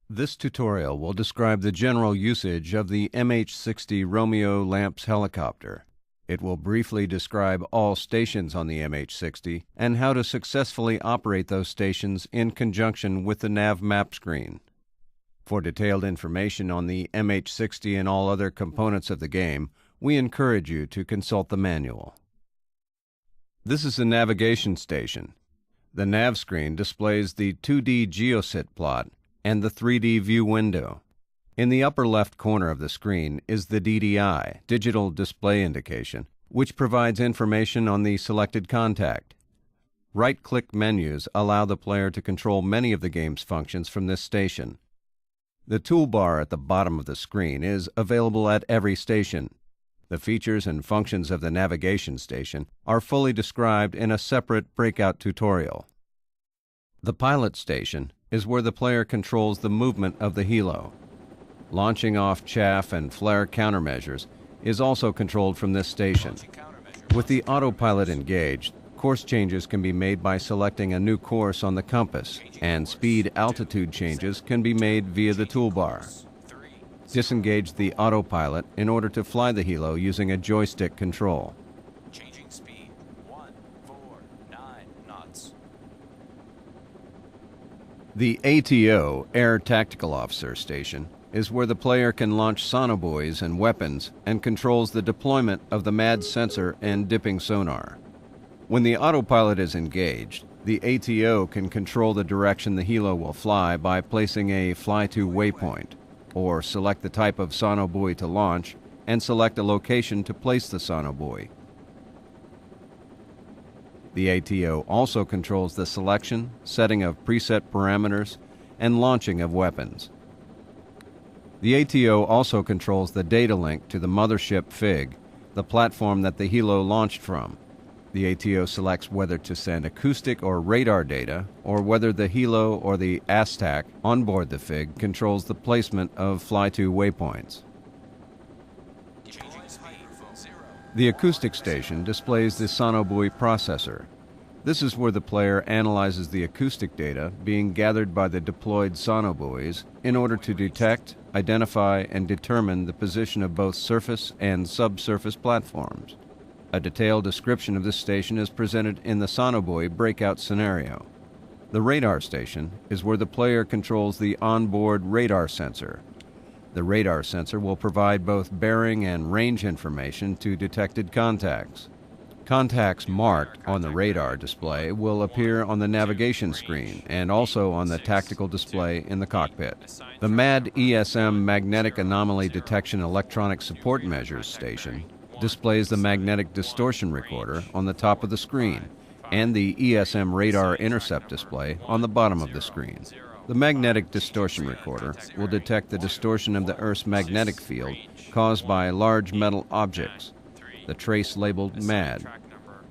This tutorial will describe the general usage of the MH-60 Romeo Lamps helicopter. It will briefly describe all stations on the MH-60 and how to successfully operate those stations in conjunction with the nav map screen. For detailed information on the MH-60 and all other components of the game, we encourage you to consult the manual. This is the navigation station. The nav screen displays the 2D geosit plot and the 3D view window. In the upper left corner of the screen is the DDI, Digital Display Indication, which provides information on the selected contact. Right-click menus allow the player to control many of the game's functions from this station. The toolbar at the bottom of the screen is available at every station. The features and functions of the navigation station are fully described in a separate breakout tutorial. The pilot station is where the player controls the movement of the helo. Launching off chaff and flare countermeasures is also controlled from this station. With the autopilot engaged, course changes can be made by selecting a new course on the compass, and speed-altitude changes can be made via the toolbar. Disengage the autopilot in order to fly the helo using a joystick control. Changing speed 149 knots. The ATO, Air Tactical Officer Station, is where the player can launch Sonobuoys and weapons and controls the deployment of the MAD sensor and dipping sonar. When the autopilot is engaged, the ATO can control the direction the helo will fly by placing a fly-to waypoint, or select the type of sonobuoy to launch and select a location to place the sonobuoy. The ATO also controls the selection, setting of preset parameters, and launching of weapons. The ATO also controls the data link to the mothership FIG, the platform that the helo launched from. The ATO selects whether to send acoustic or radar data, or whether the helo or the ASTAC onboard the FIG controls the placement of fly-to waypoints. The acoustic station displays the sonobuoy processor. This is where the player analyzes the acoustic data being gathered by the deployed sonobuoys in order to detect, identify, and determine the position of both surface and subsurface platforms. A detailed description of this station is presented in the sonobuoy breakout scenario. The radar station is where the player controls the onboard radar sensor. The radar sensor will provide both bearing and range information to detected contacts. Contacts marked on the radar display will appear on the navigation screen and also on the tactical display in the cockpit. The MAD ESM Magnetic Anomaly Detection Electronic Support Measures station displays the magnetic distortion recorder on the top of the screen and the ESM radar intercept display on the bottom of the screen. The magnetic distortion recorder will detect the distortion of the Earth's magnetic field caused by large metal objects. The trace labeled MAD.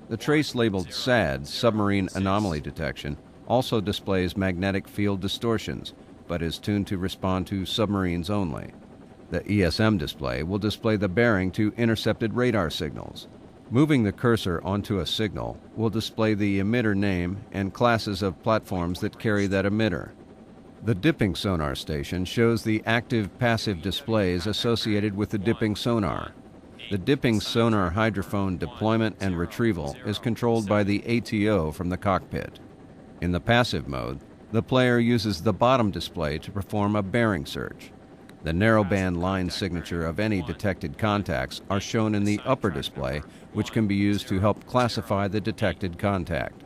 The trace labeled SAD, submarine anomaly detection, also displays magnetic field distortions, but is tuned to respond to submarines only. The ESM display will display the bearing to intercepted radar signals. Moving the cursor onto a signal will display the emitter name and classes of platforms that carry that emitter. The dipping sonar station shows the active-passive displays associated with the dipping sonar. The dipping sonar hydrophone deployment and retrieval is controlled by the ATO from the cockpit. In the passive mode, the player uses the bottom display to perform a bearing search. The narrowband line signature of any detected contacts are shown in the upper display, which can be used to help classify the detected contact.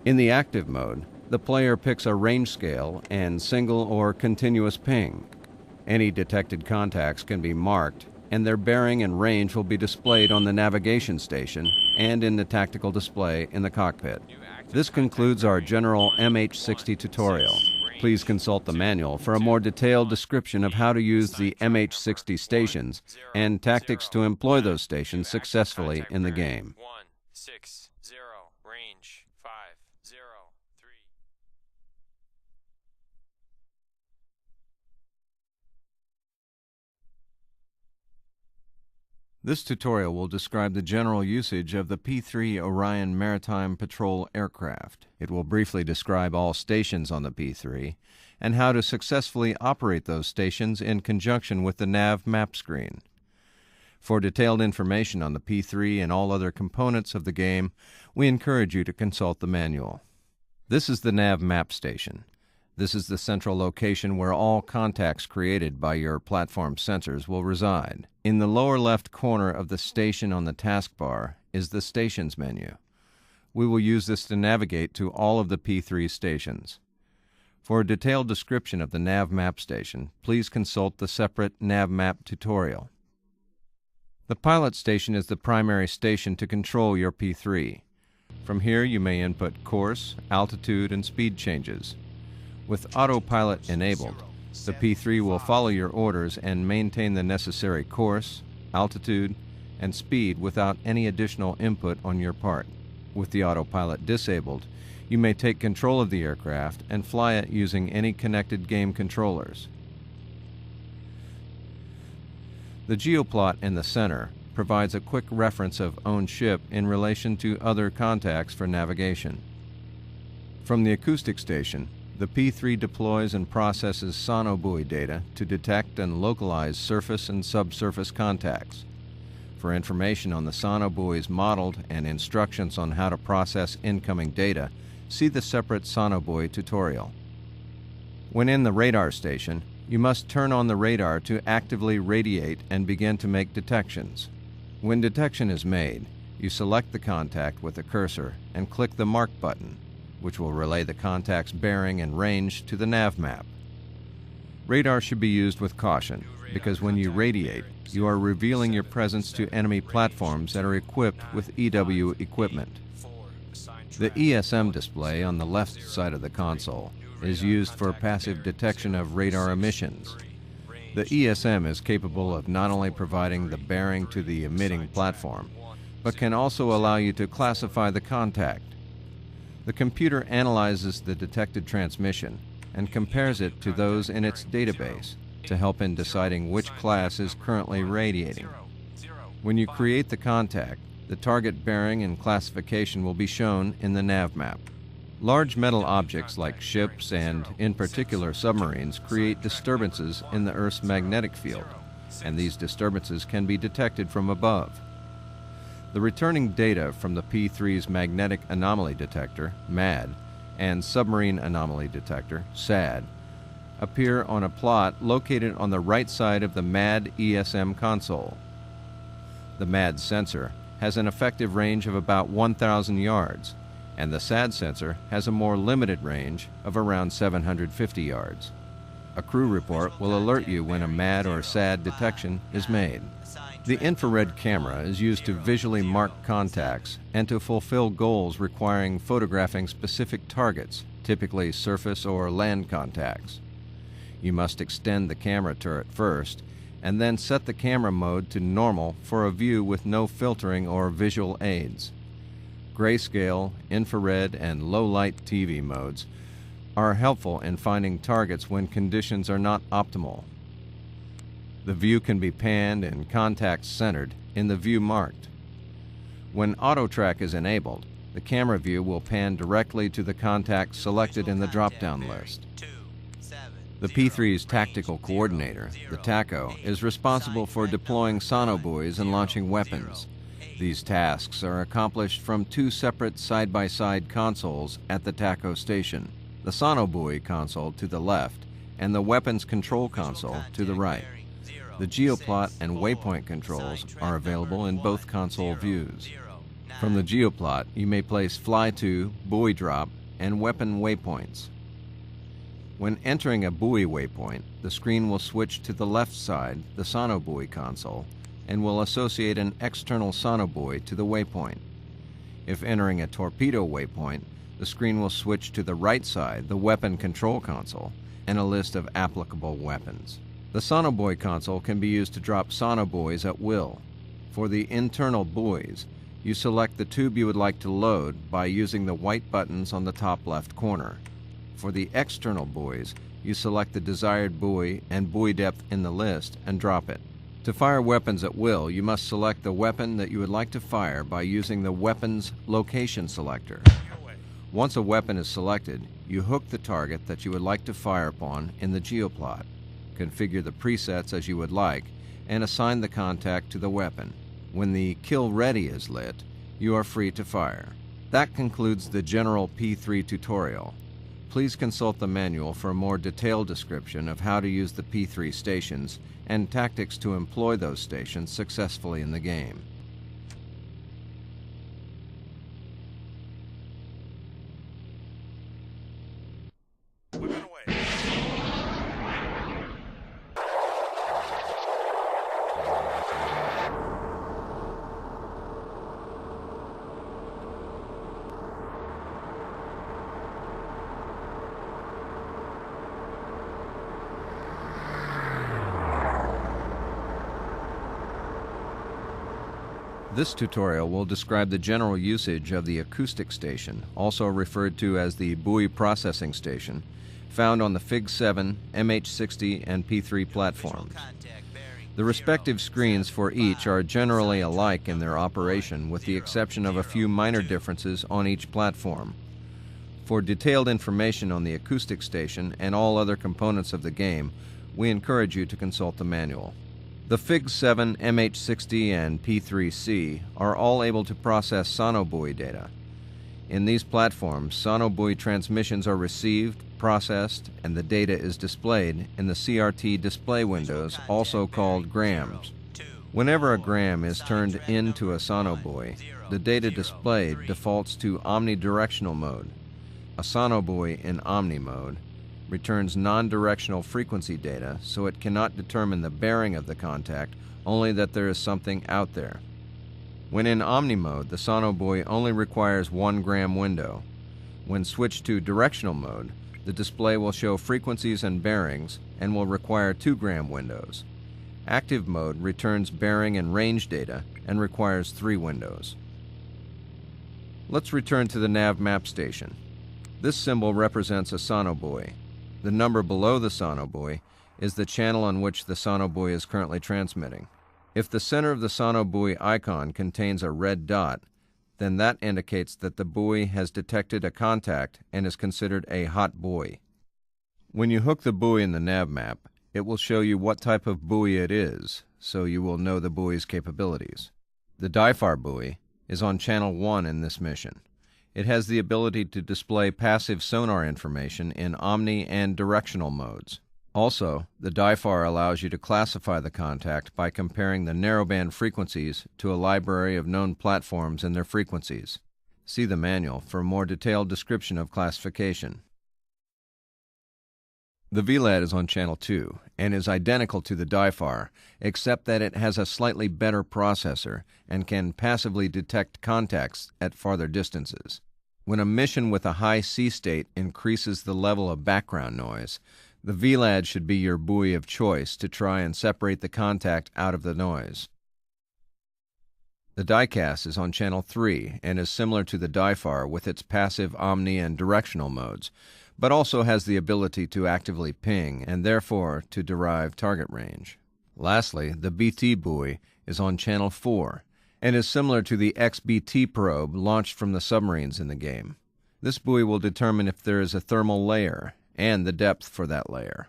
In the active mode, the player picks a range scale and single or continuous ping. Any detected contacts can be marked, and their bearing and range will be displayed on the navigation station and in the tactical display in the cockpit. This concludes our general MH-60 tutorial. Please consult the manual for a more detailed description of how to use the MH-60 stations and tactics to employ those stations successfully in the game. 160 range 503. This tutorial will describe the general usage of the P-3 Orion Maritime Patrol aircraft. It will briefly describe all stations on the P-3 and how to successfully operate those stations in conjunction with the nav map screen. For detailed information on the P3 and all other components of the game, we encourage you to consult the manual. This is the nav map station. This is the central location where all contacts created by your platform sensors will reside. In the lower left corner of the station on the taskbar is the Stations menu. We will use this to navigate to all of the P3 stations. For a detailed description of the nav map station, please consult the separate nav map tutorial. The pilot station is the primary station to control your P3. From here you may input course, altitude, and speed changes. With autopilot enabled, the P3 will follow your orders and maintain the necessary course, altitude, and speed without any additional input on your part. With the autopilot disabled, you may take control of the aircraft and fly it using any connected game controllers. The geoplot in the center provides a quick reference of own ship in relation to other contacts for navigation. From the acoustic station, the P3 deploys and processes Sonobuoy data to detect and localize surface and subsurface contacts. For information on the Sonobuoys modeled and instructions on how to process incoming data, see the separate Sonobuoy tutorial. When in the radar station, you must turn on the radar to actively radiate and begin to make detections. When detection is made, you select the contact with the cursor and click the Mark button, which will relay the contact's bearing and range to the nav map. Radar should be used with caution, because when you radiate, you are revealing your presence to enemy platforms that are equipped with EW equipment. The ESM display on the left side of the console is used for passive detection of radar emissions. The ESM is capable of not only providing the bearing to the emitting platform, but can also allow you to classify the contact. The computer analyzes the detected transmission and compares it to those in its database to help in deciding which class is currently radiating. When you create the contact, the target bearing and classification will be shown in the nav map. Large metal objects like ships and, in particular, submarines create disturbances in the Earth's magnetic field, and these disturbances can be detected from above. The returning data from the P3's Magnetic Anomaly Detector, MAD, and Submarine Anomaly Detector, SAD, appear on a plot located on the right side of the MAD ESM console. The MAD sensor has an effective range of about 1,000 yards, and the SAD sensor has a more limited range of around 750 yards. A crew report will alert you when a MAD or SAD detection is made. The infrared camera is used to visually mark contacts and to fulfill goals requiring photographing specific targets, typically surface or land contacts. You must extend the camera turret first, and then set the camera mode to normal for a view with no filtering or visual aids. Grayscale, infrared, and low-light TV modes are helpful in finding targets when conditions are not optimal. The view can be panned and contacts centered in the view marked. When auto track is enabled, the camera view will pan directly to the contact selected in the drop-down list. The P3's tactical coordinator, the TACO, is responsible for deploying sonobuoys and launching weapons. These tasks are accomplished from two separate side-by-side consoles at the TACO station, the sonobuoy console to the left and the weapons control console to the right. The geoplot and waypoint controls are available in both console views. From the geoplot, you may place fly to, buoy drop, and weapon waypoints. When entering a buoy waypoint, the screen will switch to the left side, the sonobuoy console, and will associate an external sonobuoy to the waypoint. If entering a torpedo waypoint, the screen will switch to the right side, the weapon control console, and a list of applicable weapons. The sonobuoy console can be used to drop sonobuoys at will. For the internal buoys, you select the tube you would like to load by using the white buttons on the top left corner. For the external buoys, you select the desired buoy and buoy depth in the list and drop it. To fire weapons at will, you must select the weapon that you would like to fire by using the Weapons Location selector. Once a weapon is selected, you hook the target that you would like to fire upon in the geoplot, configure the presets as you would like, and assign the contact to the weapon. When the Kill Ready is lit, you are free to fire. That concludes the general P3 tutorial. Please consult the manual for a more detailed description of how to use the P3 stations and tactics to employ those stations successfully in the game. Weapon away. This tutorial will describe the general usage of the acoustic station, also referred to as the buoy processing station, found on the FIG-7, MH-60, and P3 platforms. The respective screens for each are generally alike in their operation, with the exception of a few minor differences on each platform. For detailed information on the acoustic station and all other components of the game, we encourage you to consult the manual. The FIG-7, MH-60, and P3C are all able to process sonobuoy data. In these platforms, sonobuoy transmissions are received, processed, and the data is displayed in the CRT display windows, also called grams. Whenever a gram is turned into a sonobuoy, the data displayed defaults to omnidirectional mode. A sonobuoy in omni mode returns non-directional frequency data, so it cannot determine the bearing of the contact, only that there is something out there. When in omni mode, the sonobuoy only requires 1 gram window. When switched to directional mode, the display will show frequencies and bearings and will require 2 gram windows. Active mode returns bearing and range data and requires 3 windows. Let's return to the nav map station. This symbol represents a sonobuoy. The number below the sonobuoy is the channel on which the sonobuoy is currently transmitting. If the center of the sonobuoy icon contains a red dot, then that indicates that the buoy has detected a contact and is considered a hot buoy. When you hook the buoy in the nav map, it will show you what type of buoy it is, so you will know the buoy's capabilities. The DIFAR buoy is on channel 1 in this mission. It has the ability to display passive sonar information in omni and directional modes. Also, the DIFAR allows you to classify the contact by comparing the narrowband frequencies to a library of known platforms and their frequencies. See the manual for a more detailed description of classification. The VLAD is on channel 2 and is identical to the DIFAR, except that it has a slightly better processor and can passively detect contacts at farther distances. When a mission with a high sea state increases the level of background noise, the VLAD should be your buoy of choice to try and separate the contact out of the noise. The diecast is on channel 3 and is similar to the DIFAR with its passive omni and directional modes, but also has the ability to actively ping and therefore to derive target range. Lastly, the BT buoy is on channel 4 and is similar to the XBT probe launched from the submarines in the game. This buoy will determine if there is a thermal layer and the depth for that layer.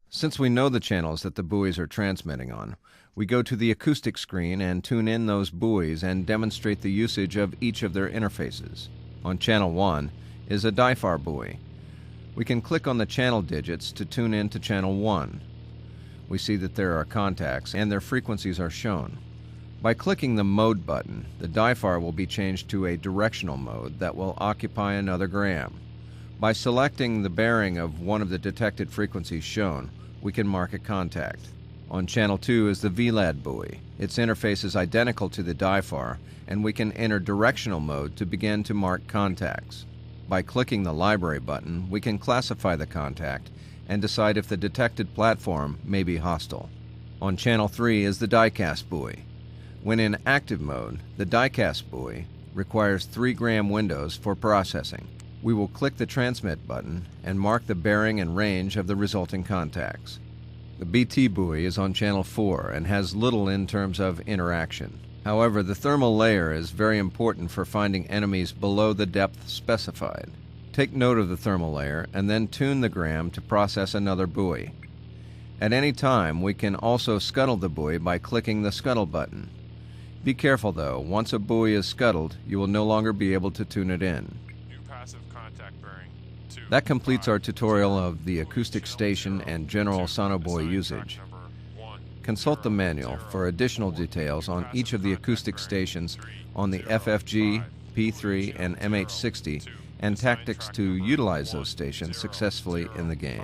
Since we know the channels that the buoys are transmitting on, we go to the acoustic screen and tune in those buoys and demonstrate the usage of each of their interfaces. On channel 1 is a DIFAR buoy. We can click on the channel digits to tune in to channel 1. We see that there are contacts and their frequencies are shown. By clicking the mode button, the DIFAR will be changed to a directional mode that will occupy another gram. By selecting the bearing of one of the detected frequencies shown, we can mark a contact. On channel 2 is the VLAD buoy. Its interface is identical to the DIFAR, and we can enter directional mode to begin to mark contacts. By clicking the library button, we can classify the contact and decide if the detected platform may be hostile. On channel 3 is the diecast buoy. When in active mode, the diecast buoy requires 3 gram windows for processing. We will click the transmit button and mark the bearing and range of the resulting contacts. The BT buoy is on channel 4 and has little in terms of interaction. However, the thermal layer is very important for finding enemies below the depth specified. Take note of the thermal layer and then tune the gram to process another buoy. At any time, we can also scuttle the buoy by clicking the scuttle button. Be careful though, once a buoy is scuttled, you will no longer be able to tune it in. New passive contact bearing 2. That completes our tutorial of the acoustic station and general sonobuoy usage. Consult the manual for additional details on each of the acoustic stations on the FFG, P3, and MH-60 and tactics to utilize those stations successfully in the game.